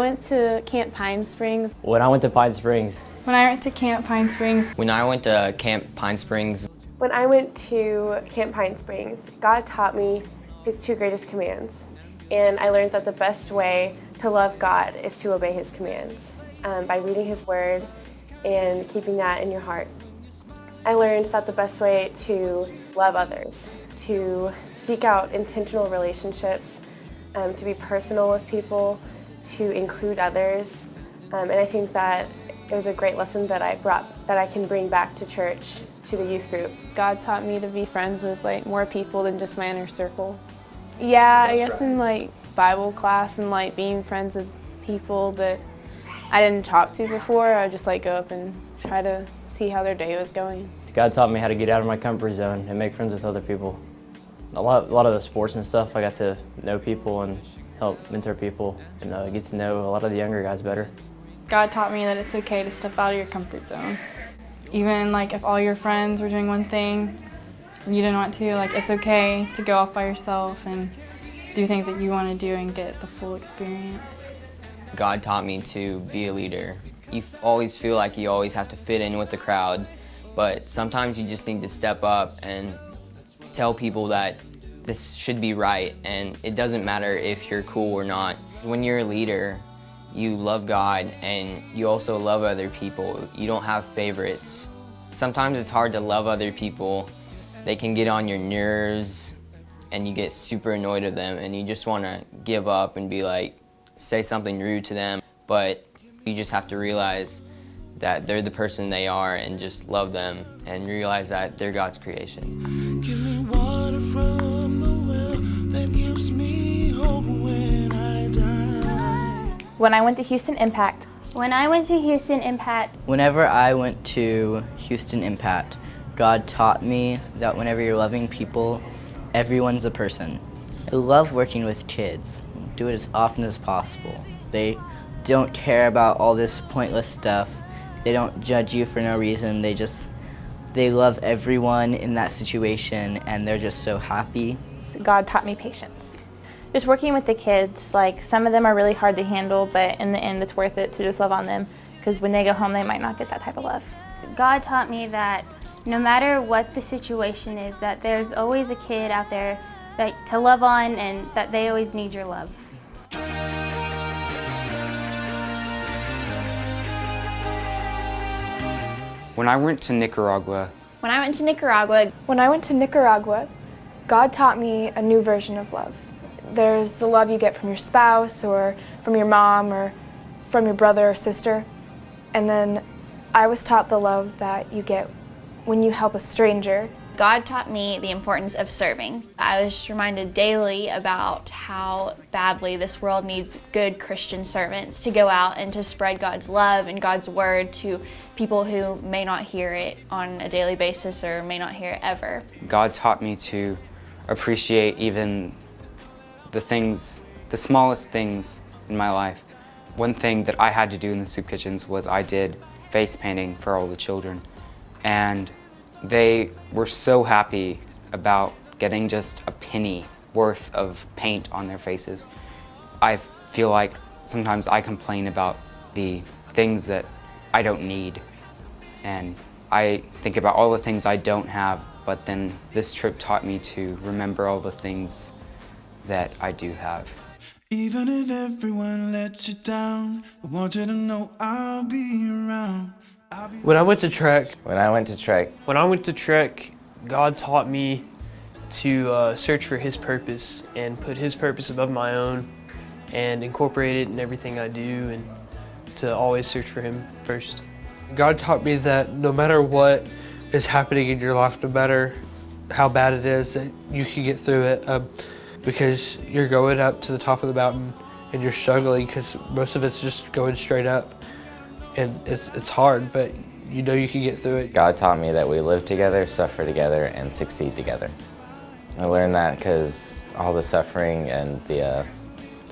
went to Camp Pine Springs. When I went to Pine Springs. When I went to Camp Pine Springs. When I went to Camp Pine Springs. When I went to Camp Pine Springs, God taught me His two greatest commands. And I learned that the best way to love God is to obey His commands by reading His Word and keeping that in your heart. I learned that the best way to love others, to seek out intentional relationships, to be personal with people, to include others. And I think that it was a great lesson that I can bring back to church, to the youth group. God taught me to be friends with more people than just my inner circle. Yeah, I guess in Bible class and being friends with people that I didn't talk to before, I would just go up and try to see how their day was going. God taught me how to get out of my comfort zone and make friends with other people. A lot of the sports and stuff, I got to know people and help mentor people and get to know a lot of the younger guys better. God taught me that it's okay to step out of your comfort zone. Even if all your friends were doing one thing and you didn't want to, it's okay to go off by yourself and do things that you want to do and get the full experience. God taught me to be a leader. You always feel like you always have to fit in with the crowd, but sometimes you just need to step up and tell people that this should be right, and it doesn't matter if you're cool or not. When you're a leader, you love God and you also love other people. You don't have favorites. Sometimes it's hard to love other people. They can get on your nerves and you get super annoyed at them and you just want to give up and say something rude to them, but you just have to realize that they're the person they are and just love them and realize that they're God's creation. Give me water from the well that gives me hope when I die. When I went to Houston Impact. When I went to Houston Impact. Whenever I went to Houston Impact, God taught me that whenever you're loving people, everyone's a person. I love working with kids. Do it as often as possible. They don't care about all this pointless stuff. They don't judge you for no reason. They love everyone in that situation and they're just so happy. God taught me patience. Just working with the kids, some of them are really hard to handle, but in the end it's worth it to just love on them because when they go home they might not get that type of love. God taught me that no matter what the situation is, that there's always a kid out there to love on and that they always need your love. When I went to Nicaragua. When I went to Nicaragua. When I went to Nicaragua, God taught me a new version of love. There's the love you get from your spouse or from your mom or from your brother or sister. And then I was taught the love that you get when you help a stranger. God taught me the importance of serving. I was reminded daily about how badly this world needs good Christian servants to go out and to spread God's love and God's word to people who may not hear it on a daily basis or may not hear it ever. God taught me to appreciate even the smallest things in my life. One thing that I had to do in the soup kitchens was I did face painting for all the children. And they were so happy about getting just a penny worth of paint on their faces. I feel like sometimes I complain about the things that I don't need, and I think about all the things I don't have, but then this trip taught me to remember all the things that I do have. Even if everyone lets you down, I want you to know I'll be around. When I went to Trek. When I went to Trek. When I went to Trek, God taught me to search for His purpose and put His purpose above my own and incorporate it in everything I do and to always search for Him first. God taught me that no matter what is happening in your life, no matter how bad it is, that you can get through it because you're going up to the top of the mountain and you're struggling because most of it's just going straight up. And it's hard, but you know you can get through it. God taught me that we live together, suffer together, and succeed together. I learned that because all the suffering and the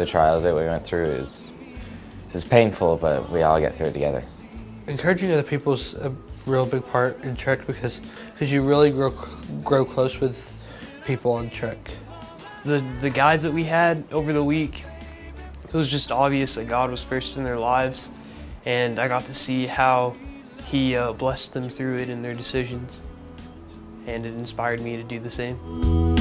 trials that we went through is painful, but we all get through it together. Encouraging other people is a real big part in Trek because you really grow close with people on Trek. The guides that we had over the week, it was just obvious that God was first in their lives, and I got to see how He blessed them through it in their decisions, and it inspired me to do the same.